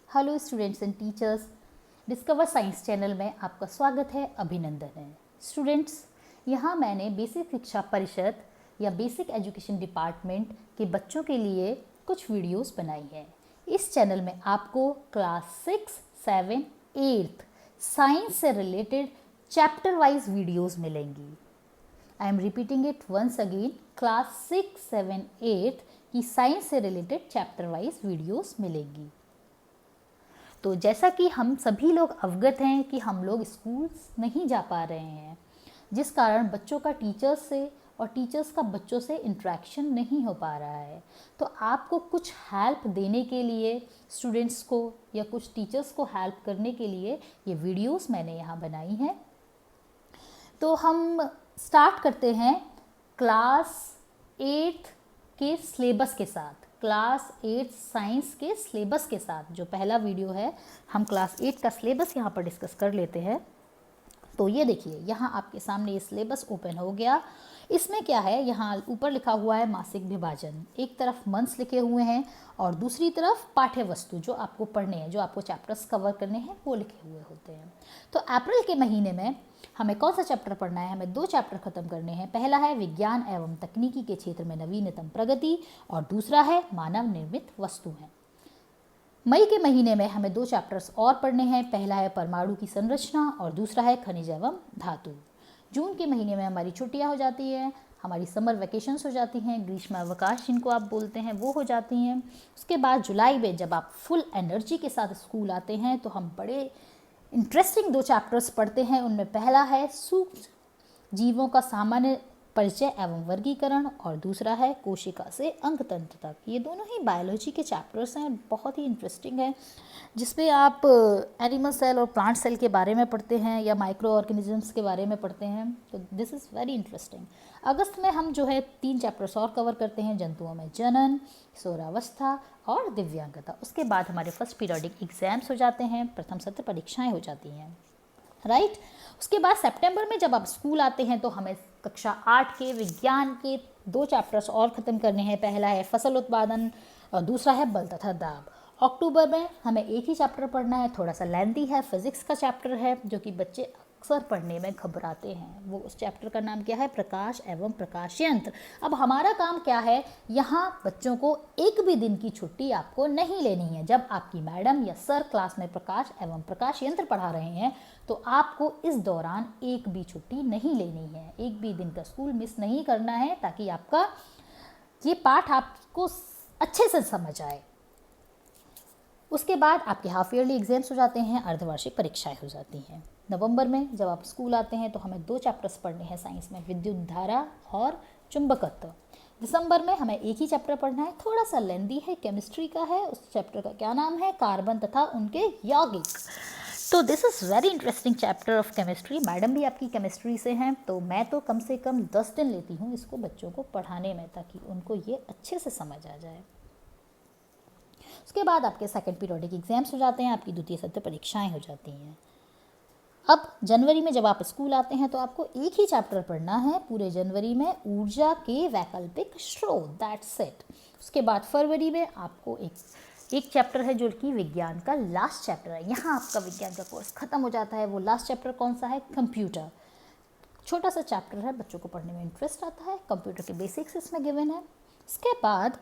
Hello students and teachers, discover science channel में आपका स्वागत है, अभिनंदन है। स्टूडेंट्स, यहाँ मैंने बेसिक शिक्षा परिषद या बेसिक एजुकेशन डिपार्टमेंट के बच्चों के लिए कुछ वीडियोस बनाई हैं। इस चैनल में आपको क्लास 6, 7, 8 साइंस से रिलेटेड चैप्टर वाइज वीडियोस मिलेंगी। I am repeating it once again, class 6, 7, 8 की साइंस से रिलेटेड चैप्टर वाइज वीडियोस मिलेंगी। तो जैसा कि हम सभी लोग अवगत हैं कि हम लोग स्कूल्स नहीं जा पा रहे हैं, जिस कारण बच्चों का टीचर्स से और टीचर्स का बच्चों से इंटरेक्शन नहीं हो पा रहा है। तो आपको कुछ हेल्प देने के लिए स्टूडेंट्स को या कुछ टीचर्स को हेल्प करने के लिए ये वीडियोस मैंने यहाँ बनाई हैं। तो हम स्टार्ट करते हैं क्लास 8 के सिलेबस के साथ। क्लास 8 साइंस के सिलेबस के साथ जो पहला वीडियो है, हम क्लास 8 का सिलेबस यहाँ पर डिस्कस कर लेते हैं। तो ये देखिए, यहाँ आपके सामने ये सिलेबस ओपन हो गया। इसमें क्या है, यहाँ ऊपर लिखा हुआ है मासिक विभाजन। एक तरफ मंथ्स लिखे हुए हैं और दूसरी तरफ पाठ्य वस्तु जो आपको पढ़ने हैं, जो आपको चैप्टर्स कवर करने हैं, वो लिखे हुए होते हैं। तो अप्रैल के महीने में हमें कौन सा चैप्टर पढ़ना है? हमें 2 चैप्टर खत्म करने हैं। पहला है विज्ञान एवं तकनीकी के क्षेत्र में नवीनतम प्रगति और दूसरा है मानव निर्मित वस्तुएं। मई के महीने में हमें 2 चैप्टर्स और पढ़ने हैं। पहला है परमाणु की संरचना और दूसरा है खनिज एवं धातु। जून के महीने में हमारी छुट्टियां हो जाती हैं, हमारी समर वेकेशंस हो जाती हैं, ग्रीष्म अवकाश जिनको आप बोलते हैं वो हो जाती हैं। उसके बाद जुलाई में जब आप फुल एनर्जी के साथ स्कूल आते हैं तो हम बड़े इंटरेस्टिंग 2 चैप्टर्स पढ़ते हैं। उनमें पहला है सूक्ष्म जीवों का सामान्य परिचय एवं वर्गीकरण और दूसरा है कोशिका से अंग तंत्र तक। ये दोनों ही बायोलॉजी के चैप्टर्स हैं, बहुत ही इंटरेस्टिंग है, जिसमें आप एनिमल सेल और प्लांट सेल के बारे में पढ़ते हैं या माइक्रो ऑर्गेनिजम्स के बारे में पढ़ते हैं। तो दिस इज़ वेरी इंटरेस्टिंग। अगस्त में हम जो है 3 चैप्टर्स और कवर करते हैं, जंतुओं में जनन, किशोरावस्था और दिव्यांगता। उसके बाद हमारे फर्स्ट पीरियोडिक एग्जाम्स हो जाते हैं, प्रथम सत्र परीक्षाएं हो जाती हैं, राइट। उसके बाद सितंबर में जब आप स्कूल आते हैं तो हमें कक्षा 8 के विज्ञान के 2 चैप्टर्स और ख़त्म करने हैं। पहला है फसल उत्पादन और दूसरा है बल तथा दाब। अक्टूबर में हमें एक ही चैप्टर पढ़ना है, थोड़ा सा लेंथी है, फिजिक्स का चैप्टर है जो कि बच्चे अक्सर पढ़ने में घबराते हैं। वो उस चैप्टर का नाम क्या है? प्रकाश एवं प्रकाश यंत्र। अब हमारा काम क्या है, यहाँ बच्चों को एक भी दिन की छुट्टी आपको नहीं लेनी है। जब आपकी मैडम या सर क्लास में प्रकाश एवं प्रकाश यंत्र पढ़ा रहे हैं तो आपको इस दौरान एक भी छुट्टी नहीं लेनी है, एक भी दिन का स्कूल मिस नहीं करना है, ताकि आपका ये पाठ आपको अच्छे से समझ आए। उसके बाद आपके हाफ ईयरली एग्जाम्स हो जाते हैं, अर्धवार्षिक परीक्षाएं हो जाती हैं। नवंबर में जब आप स्कूल आते हैं तो हमें 2 चैप्टर्स पढ़ने हैं साइंस में, विद्युत धारा और चुंबकत्व। दिसंबर में हमें एक ही चैप्टर पढ़ना है, थोड़ा सा लेंदी है, केमिस्ट्री का है। उस चैप्टर का क्या नाम है? कार्बन तथा उनके यौगिक। तो this is very interesting chapter of chemistry. Madam भी आपकी केमिस्ट्री से हैं, तो मैं तो कम से कम 10 दिन लेती हूँ इसको बच्चों को पढ़ाने में, ताकि उनको ये अच्छे से समझ आ जाए। उसके बाद आपके सेकंड पीरियोडिक एग्जाम्स हो जाते हैं, आपकी द्वितीय सत्र परीक्षाएं हो जाती हैं। अब जनवरी में जब आप स्कूल आते हैं तो आपको एक ही चैप्टर पढ़ना है पूरे जनवरी में, ऊर्जा के वैकल्पिक स्रोत, दैट्स इट। उसके बाद फरवरी में आपको एक चैप्टर है जो कि विज्ञान का लास्ट चैप्टर है। यहाँ आपका विज्ञान का कोर्स खत्म हो जाता है। वो लास्ट चैप्टर कौन सा है? कंप्यूटर। छोटा सा चैप्टर है, बच्चों को पढ़ने में इंटरेस्ट आता है, कंप्यूटर के बेसिक्स इसमें गिवन है। उसके बाद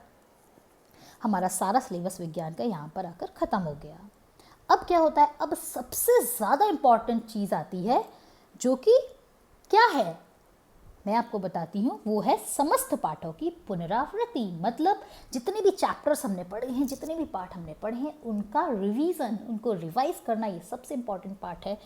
हमारा सारा सिलेबस विज्ञान का यहाँ पर आकर ख़त्म हो गया। अब क्या होता है? अब सबसे ज़्यादा इम्पॉर्टेंट चीज़ आती है, जो कि क्या है मैं आपको बताती हूँ। वो है समस्त पाठों की पुनरावृत्ति। मतलब जितने भी चैप्टर्स हमने पढ़े हैं, जितने भी पाठ हमने पढ़े हैं, उनका रिवीजन, उनको रिवाइज करना, ये सबसे इम्पॉर्टेंट पार्ट है।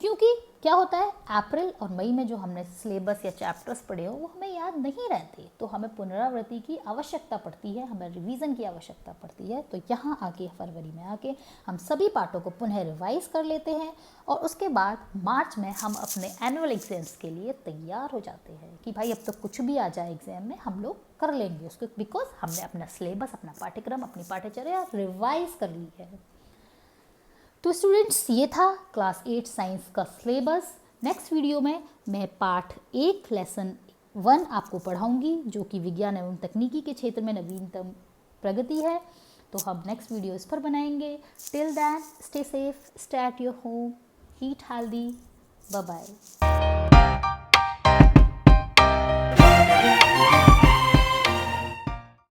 क्योंकि क्या होता है, अप्रैल और मई में जो हमने सिलेबस या चैप्टर्स पढ़े हो वो हमें याद नहीं रहते, तो हमें पुनरावृत्ति की आवश्यकता पड़ती है, हमें रिवीजन की आवश्यकता पड़ती है। तो यहाँ आके फरवरी में आके हम सभी पाठों को पुनः रिवाइज कर लेते हैं और उसके बाद मार्च में हम अपने एनुअल एग्जाम्स के लिए तैयार हो जाते हैं कि भाई अब तो कुछ भी आ जाए एग्जाम में, हम लोग कर लेंगे उसको, बिकॉज हमने अपना सिलेबस, अपना पाठ्यक्रम, अपनी पाठ्यचर्या रिवाइज कर ली है। तो स्टूडेंट्स, ये था क्लास 8 साइंस का सिलेबस। नेक्स्ट वीडियो में मैं पार्ट 1 लेसन 1 आपको पढ़ाऊंगी, जो कि विज्ञान एवं तकनीकी के क्षेत्र में नवीनतम प्रगति है। तो हम नेक्स्ट वीडियो इस पर बनाएंगे। Till then stay safe, stay at your home, eat healthy, bye bye.